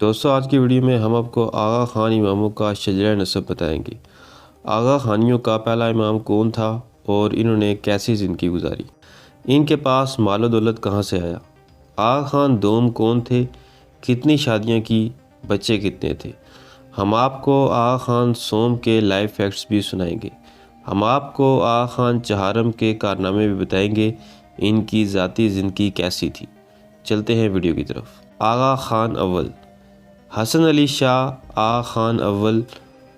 دوستو آج کی ویڈیو میں ہم آپ کو آغا خان اماموں کا شجرہ نسب بتائیں گے۔ آغا خانیوں کا پہلا امام کون تھا اور انہوں نے کیسی زندگی گزاری، ان کے پاس مال و دولت کہاں سے آیا، آغا خان دوم کون تھے، کتنی شادیاں کی، بچے کتنے تھے۔ ہم آپ کو آغا خان سوم کے لائف فیکٹس بھی سنائیں گے۔ ہم آپ کو آغا خان چہارم کے کارنامے بھی بتائیں گے، ان کی ذاتی زندگی کیسی تھی۔ چلتے ہیں ویڈیو کی طرف۔ آغا خان اول حسن علی شاہ آغا خان اول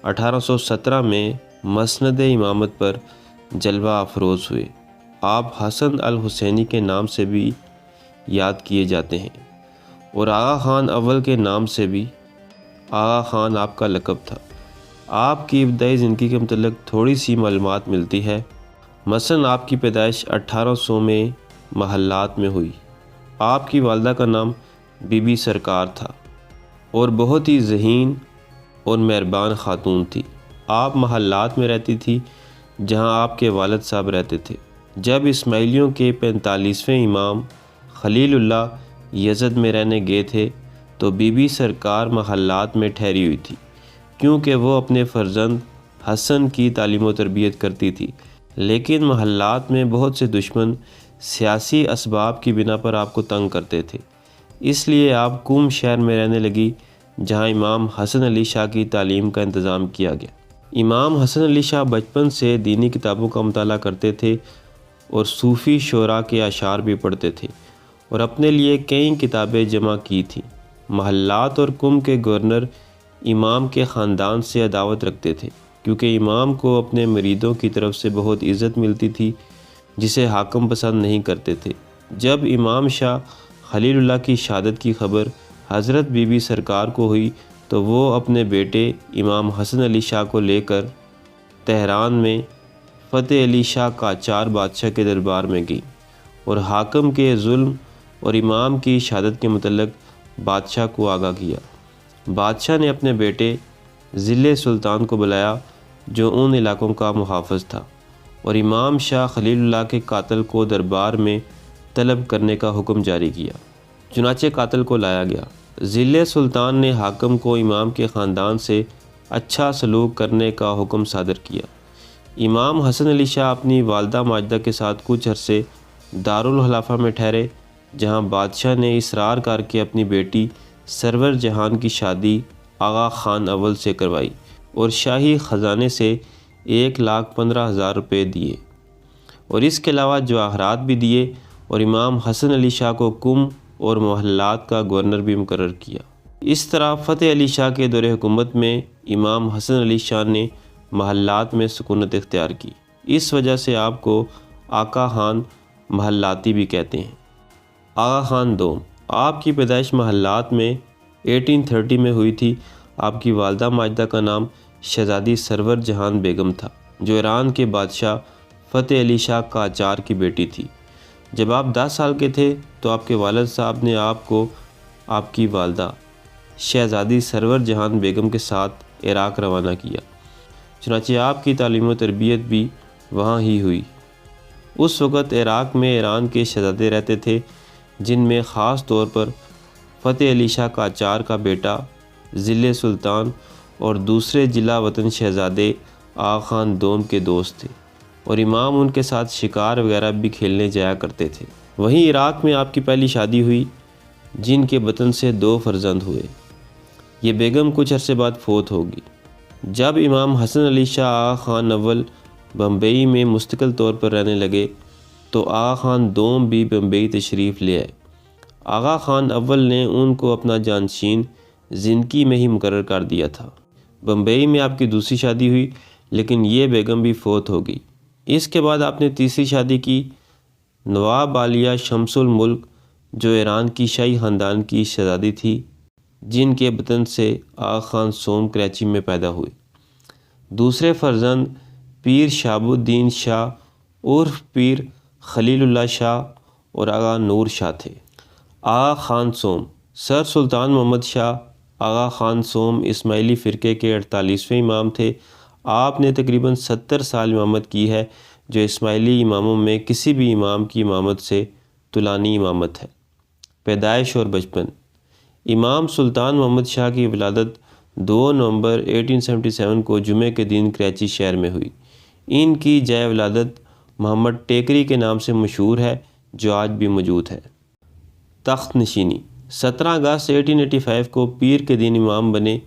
1817 میں مسند امامت پر جلوہ افروز ہوئے۔ آپ حسن الحسینی کے نام سے بھی یاد کیے جاتے ہیں اور آغا خان اول کے نام سے بھی آغا خان آپ کا لقب تھا۔ آپ کی ابتدائی زندگی کے متعلق تھوڑی سی معلومات ملتی ہے۔ مثلاً آپ کی پیدائش 1800 میں محلات میں ہوئی۔ آپ کی والدہ کا نام بی بی سرکار تھا اور بہت ہی ذہین اور مہربان خاتون تھی۔ آپ محلات میں رہتی تھی جہاں آپ کے والد صاحب رہتے تھے۔ جب اسماعیلیوں کے 45ویں امام خلیل اللہ یزد میں رہنے گئے تھے تو بی بی سرکار محلات میں ٹھہری ہوئی تھی، کیونکہ وہ اپنے فرزند حسن کی تعلیم و تربیت کرتی تھی۔ لیکن محلات میں بہت سے دشمن سیاسی اسباب کی بنا پر آپ کو تنگ کرتے تھے، اس لیے آپ قم شہر میں رہنے لگی جہاں امام حسن علی شاہ کی تعلیم کا انتظام کیا گیا۔ امام حسن علی شاہ بچپن سے دینی کتابوں کا مطالعہ کرتے تھے اور صوفی شعراء کے اشعار بھی پڑھتے تھے اور اپنے لیے کئی کتابیں جمع کی تھیں۔ محلات اور قم کے گورنر امام کے خاندان سے عداوت رکھتے تھے، کیونکہ امام کو اپنے مریدوں کی طرف سے بہت عزت ملتی تھی جسے حاکم پسند نہیں کرتے تھے۔ جب امام شاہ خلیل اللہ کی شہادت کی خبر حضرت بی بی سرکار کو ہوئی تو وہ اپنے بیٹے امام حسن علی شاہ کو لے کر تہران میں فتح علی شاہ قاجار بادشاہ کے دربار میں گئی اور حاکم کے ظلم اور امام کی شہادت کے متعلق بادشاہ کو آگاہ کیا۔ بادشاہ نے اپنے بیٹے ضلع سلطان کو بلایا جو ان علاقوں کا محافظ تھا اور امام شاہ خلیل اللہ کے قاتل کو دربار میں طلب کرنے کا حکم جاری کیا۔ چنانچہ قاتل کو لایا گیا۔ ضلع سلطان نے حاکم کو امام کے خاندان سے اچھا سلوک کرنے کا حکم صادر کیا۔ امام حسن علی شاہ اپنی والدہ ماجدہ کے ساتھ کچھ عرصے دارالخلافہ میں ٹھہرے، جہاں بادشاہ نے اصرار کر کے اپنی بیٹی سرور جہان کی شادی آغا خان اول سے کروائی اور شاہی خزانے سے 1,15,000 روپے دیے اور اس کے علاوہ جواہرات بھی دیے اور امام حسن علی شاہ کو قم اور محلات کا گورنر بھی مقرر کیا۔ اس طرح فتح علی شاہ کے دور حکومت میں امام حسن علی شاہ نے محلات میں سکونت اختیار کی۔ اس وجہ سے آپ کو آقا خان محلاتی بھی کہتے ہیں۔ آغا خان دوم آپ کی پیدائش محلات میں 1830 میں ہوئی تھی۔ آپ کی والدہ ماجدہ کا نام شہزادی سرور جہان بیگم تھا، جو ایران کے بادشاہ فتح علی شاہ قاجار کی بیٹی تھی۔ جب آپ 10 سال کے تھے تو آپ کے والد صاحب نے آپ کو آپ کی والدہ شہزادی سرور جہان بیگم کے ساتھ عراق روانہ کیا۔ چنانچہ آپ کی تعلیم و تربیت بھی وہاں ہی ہوئی۔ اس وقت عراق میں ایران کے شہزادے رہتے تھے، جن میں خاص طور پر فتح علی شاہ قاجار کا بیٹا ضلع سلطان اور دوسرے جلا وطن شہزادے آغا خان دوم کے دوست تھے اور امام ان کے ساتھ شکار وغیرہ بھی کھیلنے جایا کرتے تھے۔ وہیں عراق میں آپ کی پہلی شادی ہوئی، جن کے بطن سے 2 فرزند ہوئے۔ یہ بیگم کچھ عرصے بعد فوت ہوگی۔ جب امام حسن علی شاہ آغا خان اول بمبئی میں مستقل طور پر رہنے لگے تو آغا خان دوم بھی بمبئی تشریف لے آئے۔ آغا خان اول نے ان کو اپنا جانشین زندگی میں ہی مقرر کر دیا تھا۔ بمبئی میں آپ کی دوسری شادی ہوئی، لیکن یہ بیگم بھی فوت ہو گئی۔ اس کے بعد آپ نے تیسری شادی کی نواب عالیہ شمس الملک، جو ایران کی شاہی خاندان کی شہزادی تھی، جن کے بطن سے آغا خان سوم کراچی میں پیدا ہوئے۔ دوسرے فرزند پیر شہاب الدین شاہ عرف پیر خلیل اللہ شاہ اور آغا نور شاہ تھے۔ آغا خان سوم سر سلطان محمد شاہ آغا خان سوم اسماعیلی فرقے کے 48ویں امام تھے۔ آپ نے تقریباً 70 سال امامت کی ہے، جو اسماعیلی اماموں میں کسی بھی امام کی امامت سے طولانی امامت ہے۔ پیدائش اور بچپن امام سلطان محمد شاہ کی ولادت 2 نومبر 1877 کو جمعے کے دن کراچی شہر میں ہوئی۔ ان کی جائے ولادت محمد ٹیکری کے نام سے مشہور ہے جو آج بھی موجود ہے۔ تخت نشینی 17 اگست 1885 کو پیر کے دن امام بنے۔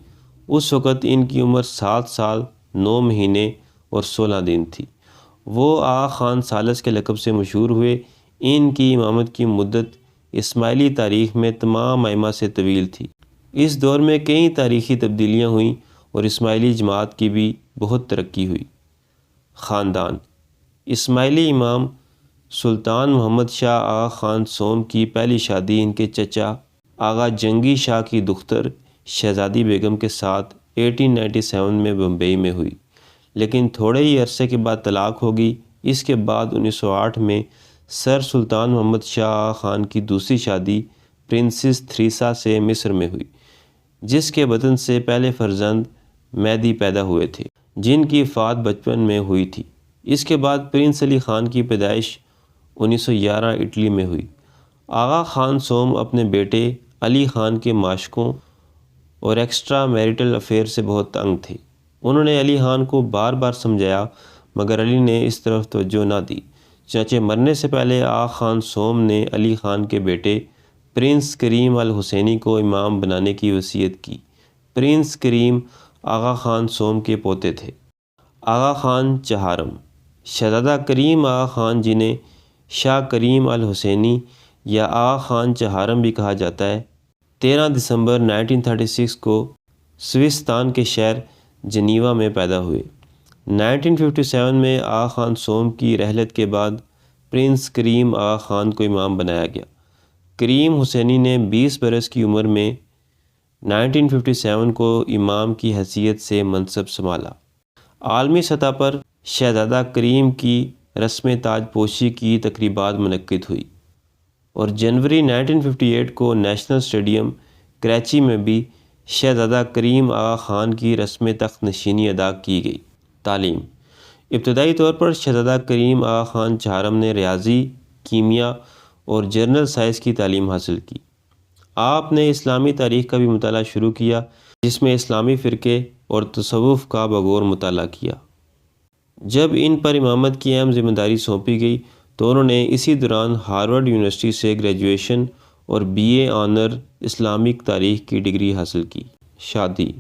اس وقت ان کی عمر 7 سال 9 مہینے اور 16 دن تھی۔ وہ آغا خان ثالث کے لقب سے مشہور ہوئے۔ ان کی امامت کی مدت اسماعیلی تاریخ میں تمام ائمہ سے طویل تھی۔ اس دور میں کئی تاریخی تبدیلیاں ہوئیں اور اسماعیلی جماعت کی بھی بہت ترقی ہوئی۔ خاندان اسماعیلی امام سلطان محمد شاہ آغا خان سوم کی پہلی شادی ان کے چچا آغا جنگی شاہ کی دختر شہزادی بیگم کے ساتھ 1897 میں بمبئی میں ہوئی، لیکن تھوڑے ہی عرصے کے بعد طلاق ہو گئی۔ اس کے بعد 1908 میں سر سلطان محمد شاہ آغا خان کی دوسری شادی پرنسس تھریسا سے مصر میں ہوئی، جس کے بطن سے پہلے فرزند مہدی پیدا ہوئے تھے، جن کی وفات بچپن میں ہوئی تھی۔ اس کے بعد پرنس علی خان کی پیدائش 1911 اٹلی میں ہوئی۔ آغا خان سوم اپنے بیٹے علی خان کے معشوقوں اور ایکسٹرا میریٹل افیئر سے بہت تنگ تھے۔ انہوں نے علی خان کو بار بار سمجھایا مگر علی نے اس طرف توجہ نہ دی۔ چنانچہ مرنے سے پہلے آغا خان سوم نے علی خان کے بیٹے پرنس کریم الحسینی کو امام بنانے کی وصیت کی۔ پرنس کریم آغا خان سوم کے پوتے تھے۔ آغا خان چہارم شہزادہ کریم آغا خان، جنہیں شاہ کریم الحسینی یا آغا خان چہارم بھی کہا جاتا ہے، 13 دسمبر 1936 کو سوئسطان کے شہر جنیوا میں پیدا ہوئے۔ 1957 میں آغا خان سوم کی رحلت کے بعد پرنس کریم آغا خان کو امام بنایا گیا۔ کریم حسینی نے 20 برس کی عمر میں 1957 کو امام کی حیثیت سے منصب سنبھالا۔ عالمی سطح پر شہزادہ کریم کی رسم تاج پوشی کی تقریبات منعقد ہوئی اور جنوری 1958 کو نیشنل اسٹیڈیم کراچی میں بھی شہزادہ کریم آغا خان کی رسم تخت نشینی ادا کی گئی۔ تعلیم ابتدائی طور پر شہزادہ کریم آغا خان چہارم نے ریاضی، کیمیا اور جنرل سائنس کی تعلیم حاصل کی۔ آپ نے اسلامی تاریخ کا بھی مطالعہ شروع کیا، جس میں اسلامی فرقے اور تصوف کا بغور مطالعہ کیا۔ جب ان پر امامت کی اہم ذمہ داری سونپی گئی تو انہوں نے اسی دوران ہارورڈ یونیورسٹی سے گریجویشن اور BA آنر اسلامک تاریخ کی ڈگری حاصل کی۔ شادی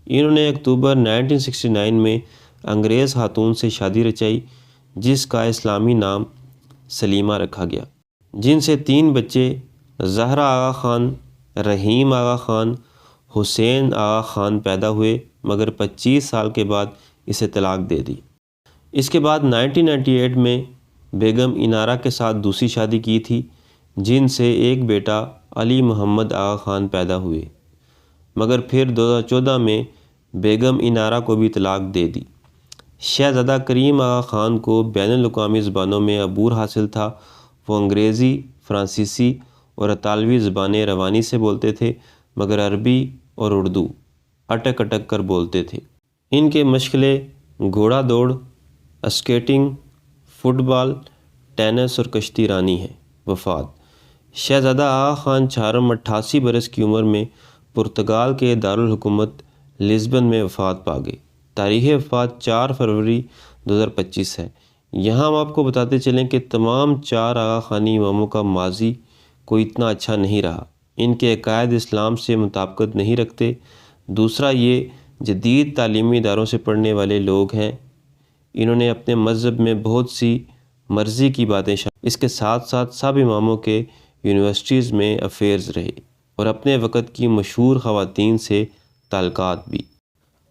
انہوں نے اکتوبر 1969 میں انگریز خاتون سے شادی رچائی، جس کا اسلامی نام سلیمہ رکھا گیا، جن سے 3 بچے زہرا آغا خان، رحیم آغا خان، حسین آغا خان پیدا ہوئے، مگر 25 سال کے بعد اسے طلاق دے دی۔ اس کے بعد 1998 میں بیگم انارہ کے ساتھ دوسری شادی کی تھی، جن سے ایک بیٹا علی محمد آغا خان پیدا ہوئے، مگر پھر 2014 میں بیگم انارہ کو بھی طلاق دے دی۔ شہزادہ کریم آغا خان کو بین الاقوامی زبانوں میں عبور حاصل تھا۔ وہ انگریزی، فرانسیسی اور اطالوی زبانیں روانی سے بولتے تھے، مگر عربی اور اردو اٹک اٹک کر بولتے تھے۔ ان کے مشغلے گھوڑا دوڑ، اسکیٹنگ، فٹ بال، ٹینس اور کشتی رانی ہیں۔ وفات شہزادہ آغا خان چہارم 88 برس کی عمر میں پرتگال کے دارالحکومت لزبن میں وفات پا گئے۔ تاریخ وفات 4 فروری 2025 ہے۔ یہاں ہم آپ کو بتاتے چلیں کہ تمام 4 آغا خانی اماموں کا ماضی کوئی اتنا اچھا نہیں رہا۔ ان کے عقائد اسلام سے مطابقت نہیں رکھتے۔ دوسرا یہ جدید تعلیمی اداروں سے پڑھنے والے لوگ ہیں۔ انہوں نے اپنے مذہب میں بہت سی مرضی کی باتیں شامل۔ اس کے ساتھ ساتھ سب اماموں کے یونیورسٹیز میں افیئرز رہے اور اپنے وقت کی مشہور خواتین سے تعلقات بھی۔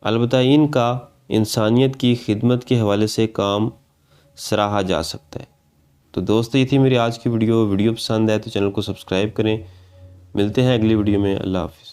البتہ ان کا انسانیت کی خدمت کے حوالے سے کام سراہا جا سکتا ہے۔ تو دوستو، یہ تھی میری آج کی ویڈیو پسند ہے تو چینل کو سبسکرائب کریں۔ ملتے ہیں اگلی ویڈیو میں۔ اللہ حافظ۔